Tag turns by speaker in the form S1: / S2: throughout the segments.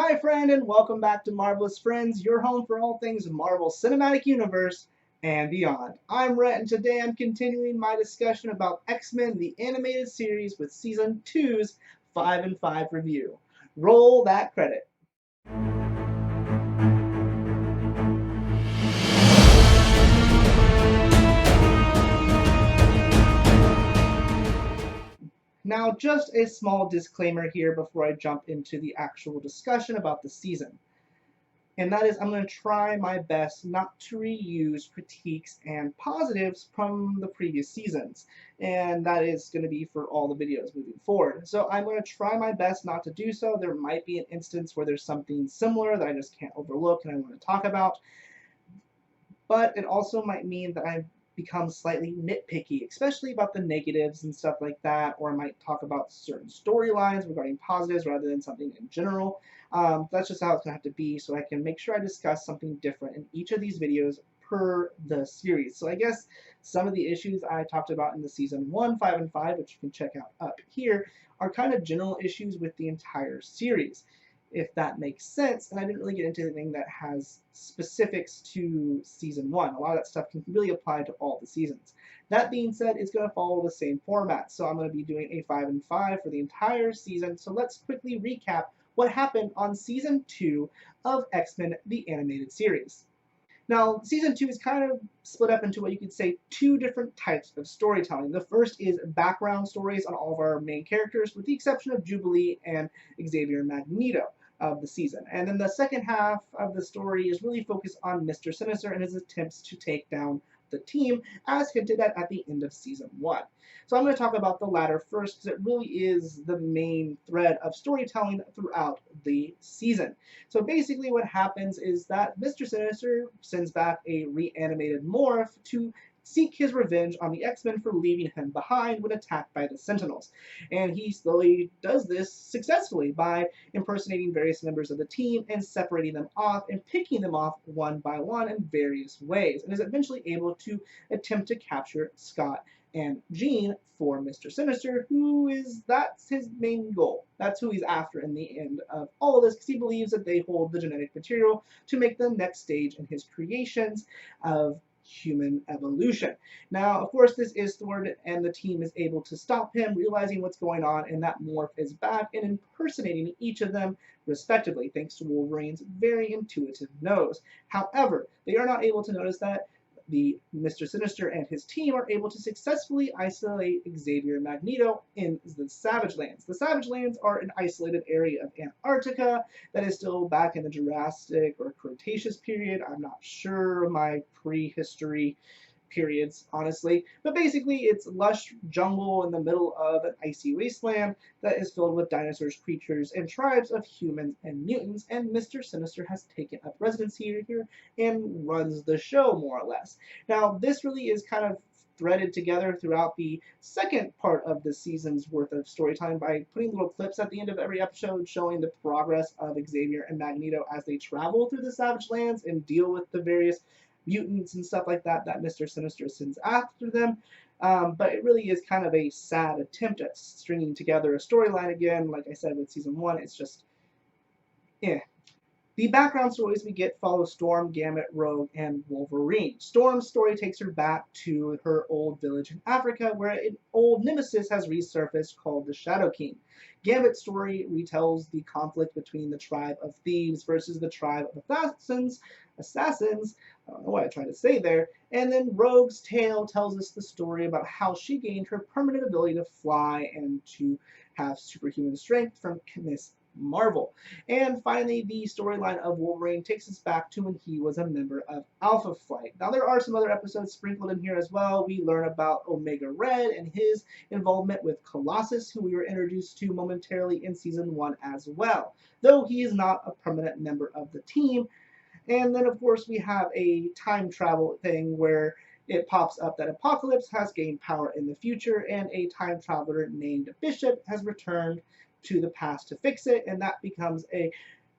S1: Hi, friend, and welcome back to Marvelous Friends, your home for all things Marvel Cinematic Universe and beyond. I'm Rhett, and today I'm continuing my discussion about X-Men, the animated series, with Season 2's 5 and 5 review. Roll that credit. Now, just a small disclaimer here before I jump into the actual discussion about the season. And that is, I'm going to try my best not to reuse critiques and positives from the previous seasons. And that is going to be for all the videos moving forward. So I'm going to try my best not to do so. There might be an instance where there's something similar that I just can't overlook and I want to talk about. But it also might mean that I've become slightly nitpicky, especially about the negatives and stuff like that, or I might talk about certain storylines regarding positives rather than something in general. That's just how it's going to have to be, so I can make sure I discuss something different in each of these videos per the series. So I guess some of the issues I talked about in the season 1, 5, and 5, which you can check out up here, are kind of general issues with the entire series, if that makes sense. And I didn't really get into anything that has specifics to season 1. A lot of that stuff can really apply to all the seasons. That being said, it's going to follow the same format. So I'm going to be doing a 5 and 5 for the entire season. So let's quickly recap what happened on season 2 of X-Men the Animated Series. Now, season 2 is kind of split up into what you could say two different types of storytelling. The first is background stories on all of our main characters, with the exception of Jubilee and Xavier Magneto of the season. And then the second half of the story is really focused on Mr. Sinister and his attempts to take down the team, as hinted at the end of season 1. So I'm going to talk about the latter first, because it really is the main thread of storytelling throughout the season. So basically what happens is that Mr. Sinister sends back a reanimated Morph to seek his revenge on the X-Men for leaving him behind when attacked by the Sentinels. And he slowly does this successfully by impersonating various members of the team and separating them off and picking them off one by one in various ways, and is eventually able to attempt to capture Scott and Jean for Mr. Sinister, that's his main goal. That's who he's after in the end of all of this, because he believes that they hold the genetic material to make the next stage in his creations of human evolution. Now, of course, this is thwarted, and the team is able to stop him, realizing what's going on, and that Morph is back and impersonating each of them respectively, thanks to Wolverine's very intuitive nose. However, they are not able to notice that the Mr. Sinister and his team are able to successfully isolate Xavier Magneto in the Savage Lands. The Savage Lands are an isolated area of Antarctica that is still back in the Jurassic or Cretaceous period. I'm not sure of my prehistory periods, honestly. But basically, it's lush jungle in the middle of an icy wasteland that is filled with dinosaurs, creatures, and tribes of humans and mutants. And Mr. Sinister has taken up residency here and runs the show, more or less. Now, this really is kind of threaded together throughout the second part of the season's worth of storytelling by putting little clips at the end of every episode showing the progress of Xavier and Magneto as they travel through the Savage Lands and deal with the various mutants and stuff like that that Mr. Sinister sends after them. But it really is kind of a sad attempt at stringing together a storyline again. Like I said with season 1, it's just, eh. The background stories we get follow Storm, Gambit, Rogue, and Wolverine. Storm's story takes her back to her old village in Africa, where an old nemesis has resurfaced called the Shadow King. Gambit's story retells the conflict between the tribe of thieves versus the tribe of assassins, I don't know what I tried to say there. And then Rogue's tale tells us the story about how she gained her permanent ability to fly and to have superhuman strength from Miss Marvel. And finally, the storyline of Wolverine takes us back to when he was a member of Alpha Flight. Now, there are some other episodes sprinkled in here as well. We learn about Omega Red and his involvement with Colossus, who we were introduced to momentarily in season 1 as well, though he is not a permanent member of the team. And then, of course, we have a time travel thing where it pops up that Apocalypse has gained power in the future, and a time traveler named Bishop has returned to the past to fix it, and that becomes a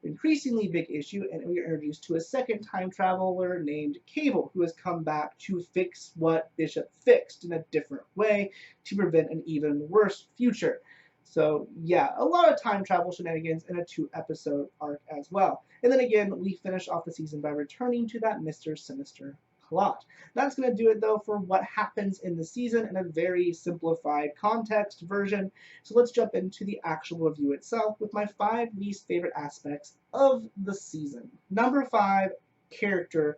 S1: increasingly big issue, and we are introduced to a second time traveler named Cable, who has come back to fix what Bishop fixed in a different way to prevent an even worse future. So yeah, a lot of time travel shenanigans in a 2-episode arc as well. And then again, we finish off the season by returning to that Mr. Sinister plot. That's going to do it though for what happens in the season in a very simplified context version. So let's jump into the actual review itself with my 5 least favorite aspects of the season. Number 5, character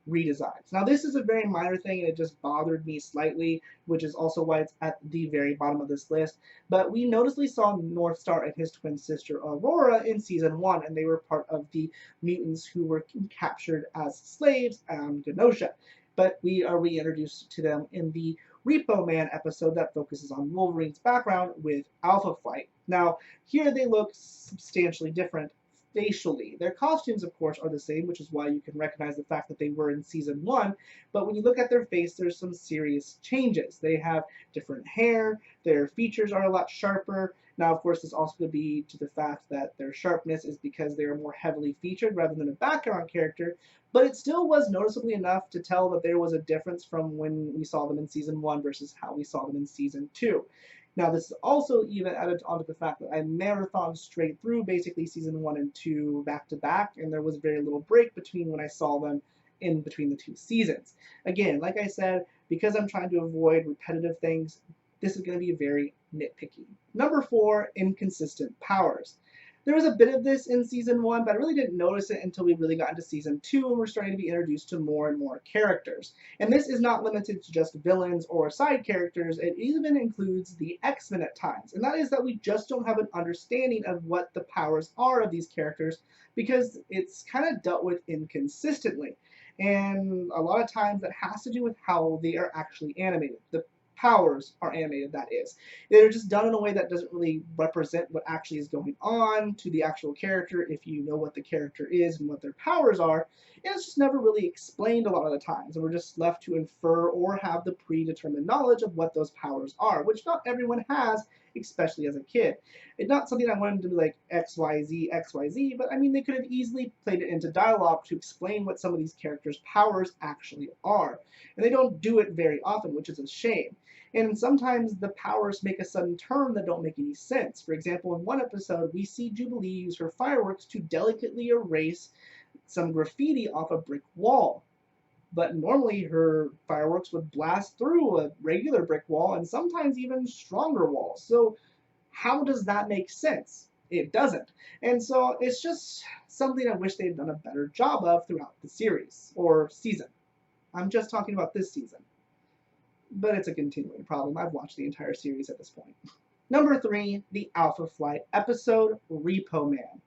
S1: redesigns. Now this is a very minor thing and it just bothered me slightly, which is also why it's at the very bottom of this list. But we noticeably saw Northstar and his twin sister Aurora in season 1, and they were part of the mutants who were captured as slaves on Genosha. But we are reintroduced to them in the Repo Man episode that focuses on Wolverine's background with Alpha Flight. Now, here they look substantially different facially. Their costumes, of course, are the same, which is why you can recognize the fact that they were in season 1. But when you look at their face, there's some serious changes. They have different hair, their features are a lot sharper. Now, of course, this also could be to the fact that their sharpness is because they are more heavily featured rather than a background character. But it still was noticeably enough to tell that there was a difference from when we saw them in season 1 versus how we saw them in season 2. Now, this is also even added onto the fact that I marathoned straight through basically season 1 and 2 back to back, and there was very little break between when I saw them in between the 2 seasons. Again, like I said, because I'm trying to avoid repetitive things, this is going to be very nitpicky. Number 4, inconsistent powers. There was a bit of this in season 1, but I really didn't notice it until we really got into season 2 and we're starting to be introduced to more and more characters. And this is not limited to just villains or side characters, it even includes the X-Men at times. And that is that we just don't have an understanding of what the powers are of these characters because it's kind of dealt with inconsistently. And a lot of times that has to do with how they are actually animated. The powers are animated, that is. They're just done in a way that doesn't really represent what actually is going on to the actual character if you know what the character is and what their powers are. And it's just never really explained a lot of the times. And we're just left to infer or have the predetermined knowledge of what those powers are, which not everyone has, especially as a kid. It's not something I wanted to be like XYZ, XYZ, but I mean, they could have easily played it into dialogue to explain what some of these characters' powers actually are. And they don't do it very often, which is a shame. And sometimes the powers make a sudden turn that don't make any sense. For example, in one episode, we see Jubilee use her fireworks to delicately erase some graffiti off a brick wall. But normally her fireworks would blast through a regular brick wall and sometimes even stronger walls. So how does that make sense? It doesn't. And so it's just something I wish they'd done a better job of throughout the series or season. I'm just talking about this season. But it's a continuing problem. I've watched the entire series at this point. Number 3, the Alpha Flight episode, Repo Man.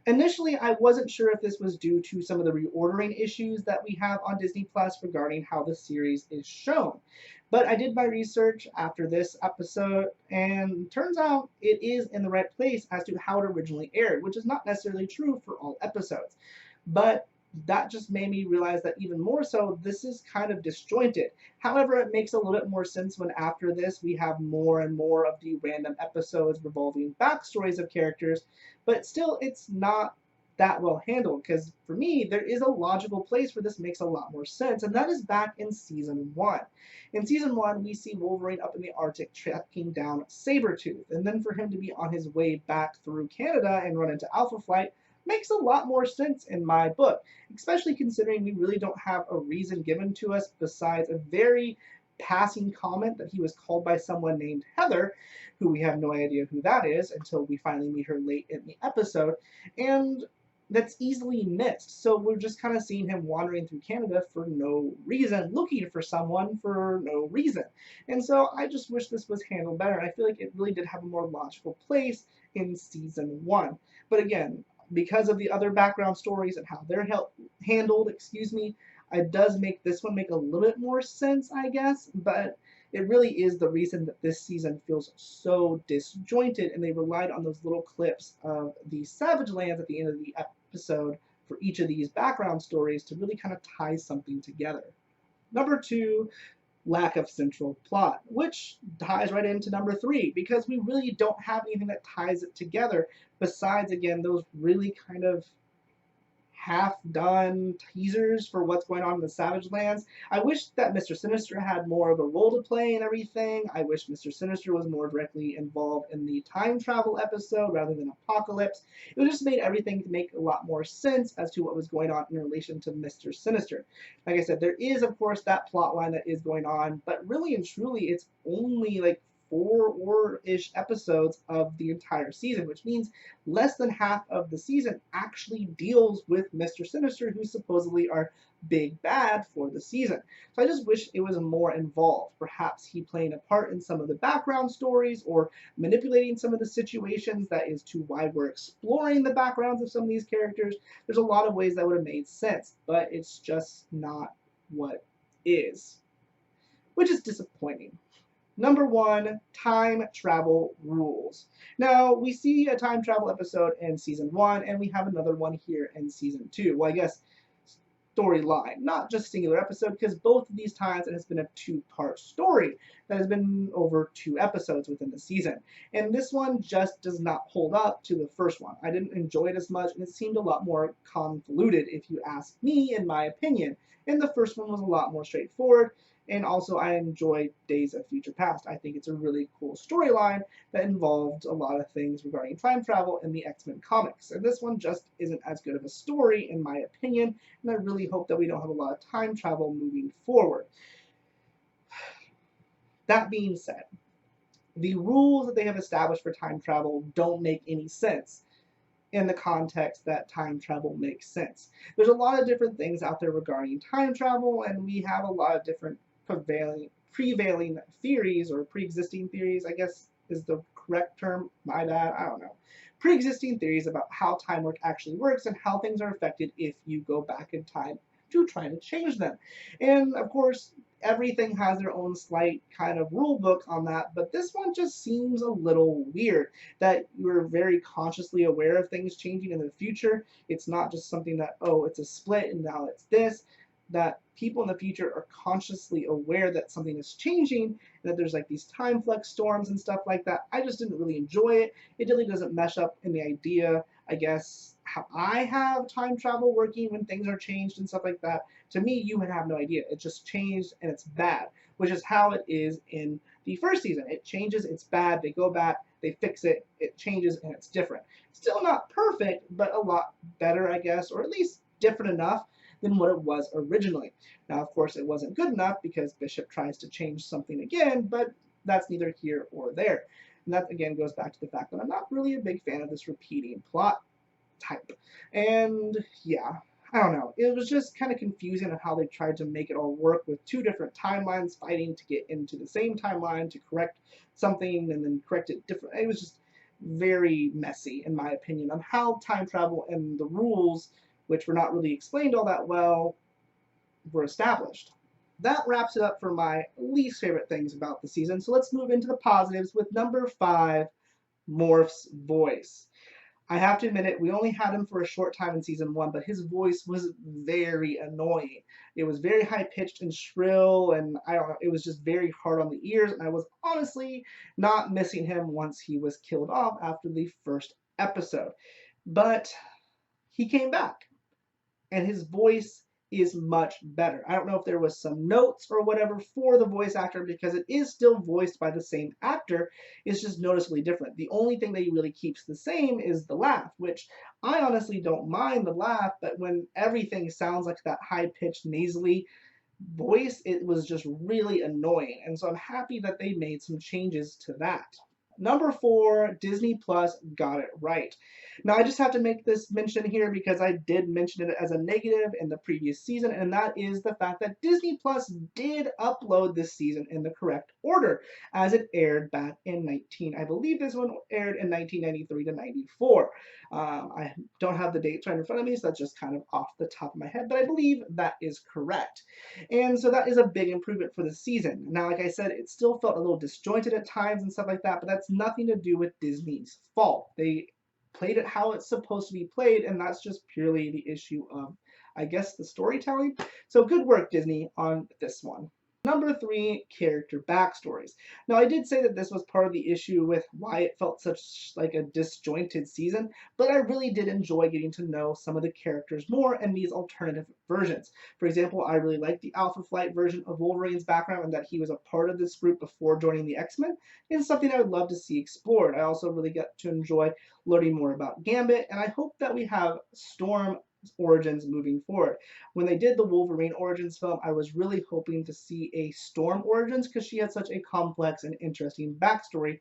S1: Initially, I wasn't sure if this was due to some of the reordering issues that we have on Disney Plus regarding how the series is shown. But I did my research after this episode, and turns out it is in the right place as to how it originally aired, which is not necessarily true for all episodes. But that just made me realize that even more so, this is kind of disjointed. However, it makes a little bit more sense when after this we have more and more of the random episodes revolving backstories of characters, but still it's not that well handled because for me there is a logical place where this makes a lot more sense, and that is back in season 1. In season 1 we see Wolverine up in the Arctic tracking down Sabretooth, and then for him to be on his way back through Canada and run into Alpha Flight makes a lot more sense in my book, especially considering we really don't have a reason given to us besides a very passing comment that he was called by someone named Heather, who we have no idea who that is until we finally meet her late in the episode, and that's easily missed. So we're just kind of seeing him wandering through Canada for no reason, looking for someone for no reason. And so I just wish this was handled better. I feel like it really did have a more logical place in season 1. But again, because of the other background stories and how they're handled, it does make this one make a little bit more sense, I guess, but it really is the reason that this season feels so disjointed, and they relied on those little clips of the Savage Lands at the end of the episode for each of these background stories to really kind of tie something together. Number 2, lack of central plot, which ties right into number 3 because we really don't have anything that ties it together besides, again, those really kind of half-done teasers for what's going on in the Savage Lands. I wish that Mr. Sinister had more of a role to play in everything. I wish Mr. Sinister was more directly involved in the time travel episode rather than Apocalypse. It would just made everything make a lot more sense as to what was going on in relation to Mr. Sinister. Like I said, there is, of course, that plot line that is going on, but really and truly, it's only like 4-ish episodes of the entire season, which means less than half of the season actually deals with Mr. Sinister, who's supposedly our big bad for the season. So I just wish it was more involved. Perhaps he playing a part in some of the background stories or manipulating some of the situations. That is to why we're exploring the backgrounds of some of these characters. There's a lot of ways that would have made sense, but it's just not what is, which is disappointing. Number 1, time travel rules. Now, we see a time travel episode in season 1, and we have another one here in season 2. Well, I guess storyline, not just singular episode, because both of these times it has been a 2-part story that has been over 2 episodes within the season. And this one just does not hold up to the first one. I didn't enjoy it as much, and it seemed a lot more convoluted, if you ask me, in my opinion. And the first one was a lot more straightforward. And also, I enjoyed Days of Future Past. I think it's a really cool storyline that involved a lot of things regarding time travel in the X-Men comics. And this one just isn't as good of a story, in my opinion, and I really hope that we don't have a lot of time travel moving forward. That being said, the rules that they have established for time travel don't make any sense in the context that time travel makes sense. There's a lot of different things out there regarding time travel, and we have a lot of different prevailing theories, or pre-existing theories, I guess is the correct term. My bad, I don't know. Pre-existing theories about how time actually works and how things are affected if you go back in time to try to change them. And of course, everything has their own slight kind of rule book on that, but this one just seems a little weird, that you're very consciously aware of things changing in the future. It's not just something that, oh, it's a split and now it's this, that people in the future are consciously aware that something is changing, and that there's like these time flex storms and stuff like that. I just didn't really enjoy it. It really doesn't mesh up in the idea, I guess, how I have time travel working when things are changed and stuff like that. To me, you would have no idea. It just changed and it's bad, which is how it is in the first season. It changes, it's bad, they go back, they fix it, it changes, and it's different. Still not perfect, but a lot better, I guess, or at least different enough than what it was originally. Now, of course, it wasn't good enough because Bishop tries to change something again, but that's neither here or there. And that, again, goes back to the fact that I'm not really a big fan of this repeating plot type. And, yeah, I don't know. It was just kind of confusing on how they tried to make it all work with 2 different timelines fighting to get into the same timeline to correct something and then correct it different. It was just very messy, in my opinion, on how time travel and the rules, which were not really explained all that well, were established. That wraps it up for my least favorite things about the season. So let's move into the positives with number 5, Morph's voice. I have to admit it, we only had him for a short time in season 1, but his voice was very annoying. It was very high-pitched and shrill, and I don't know, it was just very hard on the ears, and I was honestly not missing him once he was killed off after the first episode. But he came back, and his voice is much better. I don't know if there was some notes or whatever for the voice actor, because it is still voiced by the same actor. It's just noticeably different. The only thing that he really keeps the same is the laugh, which I honestly don't mind the laugh, but when everything sounds like that high-pitched nasally voice, it was just really annoying. And so I'm happy that they made some changes to that. Number 4, Disney Plus got it right. Now, I just have to make this mention here because I did mention it as a negative in the previous season, and that is the fact that Disney Plus did upload this season in the correct order, as it aired back in I believe this one aired in 1993 to 94. I don't have the dates right in front of me, so that's just kind of off the top of my head, but I believe that is correct. And so that is a big improvement for the season. Now, like I said, it still felt a little disjointed at times and stuff like that, but that's nothing to do with Disney's fault. They played it how it's supposed to be played, and that's just purely the issue of, I guess, the storytelling. So good work, Disney, on this one. Number 3, character backstories. Now, I did say that this was part of the issue with why it felt such like a disjointed season, but I really did enjoy getting to know some of the characters more in these alternative versions. For example, I really liked the Alpha Flight version of Wolverine's background and that he was a part of this group before joining the X-Men, and something I would love to see explored. I also really got to enjoy learning more about Gambit, and I hope that we have Storm origins moving forward. When they did the Wolverine Origins film, I was really hoping to see a Storm Origins because she had such a complex and interesting backstory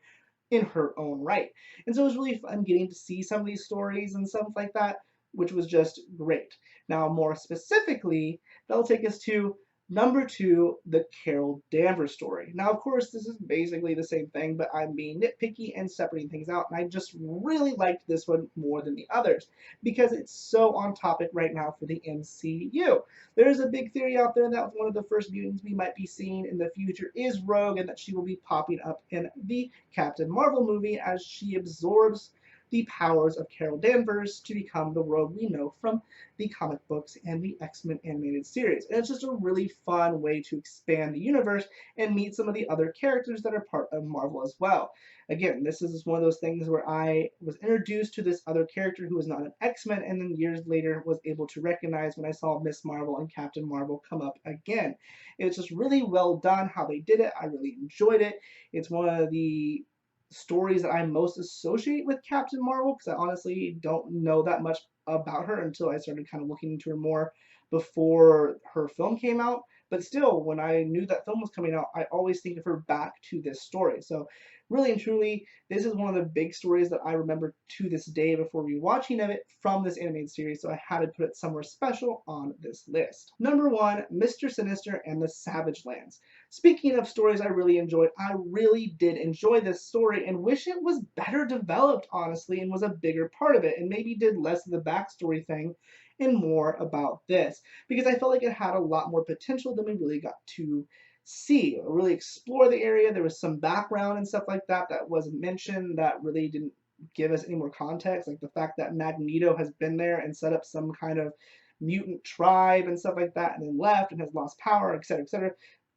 S1: in her own right. And so it was really fun getting to see some of these stories and stuff like that, which was just great. Now, more specifically, that'll take us to number 2, the Carol Danvers story. Now, of course, this is basically the same thing, but I'm being nitpicky and separating things out, and I just really liked this one more than the others because it's so on topic right now for the MCU. There's a big theory out there that one of the first mutants we might be seeing in the future is Rogue and that she will be popping up in the Captain Marvel movie as she absorbs the powers of Carol Danvers to become the Rogue we know from the comic books and the X-Men animated series. And it's just a really fun way to expand the universe and meet some of the other characters that are part of Marvel as well. Again, this is one of those things where I was introduced to this other character who was not an X-Men and then years later was able to recognize when I saw Miss Marvel and Captain Marvel come up again. It's just really well done how they did it. I really enjoyed it. It's one of the stories that I most associate with Captain Marvel because I honestly don't know that much about her until I started kind of looking into her more before her film came out. But still, when I knew that film was coming out, I always think of her back to this story. So, really and truly, this is one of the big stories that I remember to this day before rewatching of it from this animated series. So, I had to put it somewhere special on this list. Number 1, Mr. Sinister and the Savage Lands. Speaking of stories I really enjoyed, I really did enjoy this story and wish it was better developed, honestly, and was a bigger part of it, and maybe did less of the backstory thing and more about this, because I felt like it had a lot more potential than we really got to see, or really explore the area. There was some background and stuff like that that wasn't mentioned that really didn't give us any more context, like the fact that Magneto has been there and set up some kind of mutant tribe and stuff like that, and then left and has lost power, etc., etc.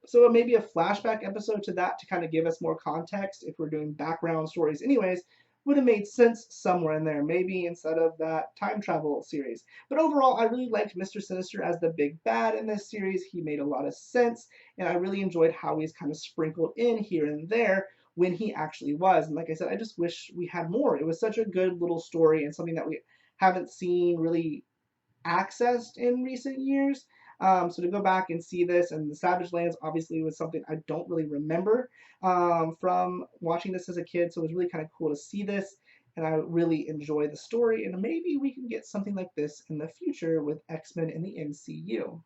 S1: So maybe a flashback episode to that to kind of give us more context if we're doing background stories anyways would have made sense somewhere in there, maybe instead of that time travel series. But overall, I really liked Mr. Sinister as the big bad in this series. He made a lot of sense, and I really enjoyed how he's kind of sprinkled in here and there when he actually was. And like I said, I just wish we had more. It was such a good little story and something that we haven't seen really accessed in recent years. So to go back and see this, and the Savage Lands obviously was something I don't really remember from watching this as a kid. So it was really kind of cool to see this, and I really enjoy the story. And maybe we can get something like this in the future with X-Men in the MCU.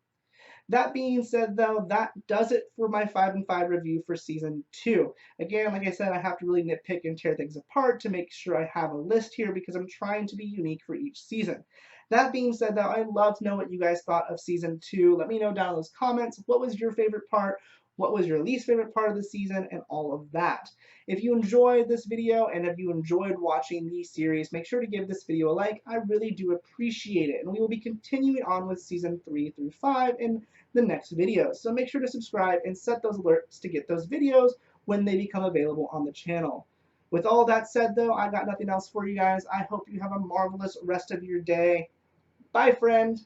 S1: That being said, though, that does it for my 5 and 5 review for season 2. Again, like I said, I have to really nitpick and tear things apart to make sure I have a list here because I'm trying to be unique for each season. That being said, though, I'd love to know what you guys thought of season 2. Let me know down in those comments. What was your favorite part? What was your least favorite part of the season? And all of that. If you enjoyed this video and if you enjoyed watching the series, make sure to give this video a like. I really do appreciate it. And we will be continuing on with season 3 through 5 in the next video. So make sure to subscribe and set those alerts to get those videos when they become available on the channel. With all that said, though, I got nothing else for you guys. I hope you have a marvelous rest of your day. Bye, friend.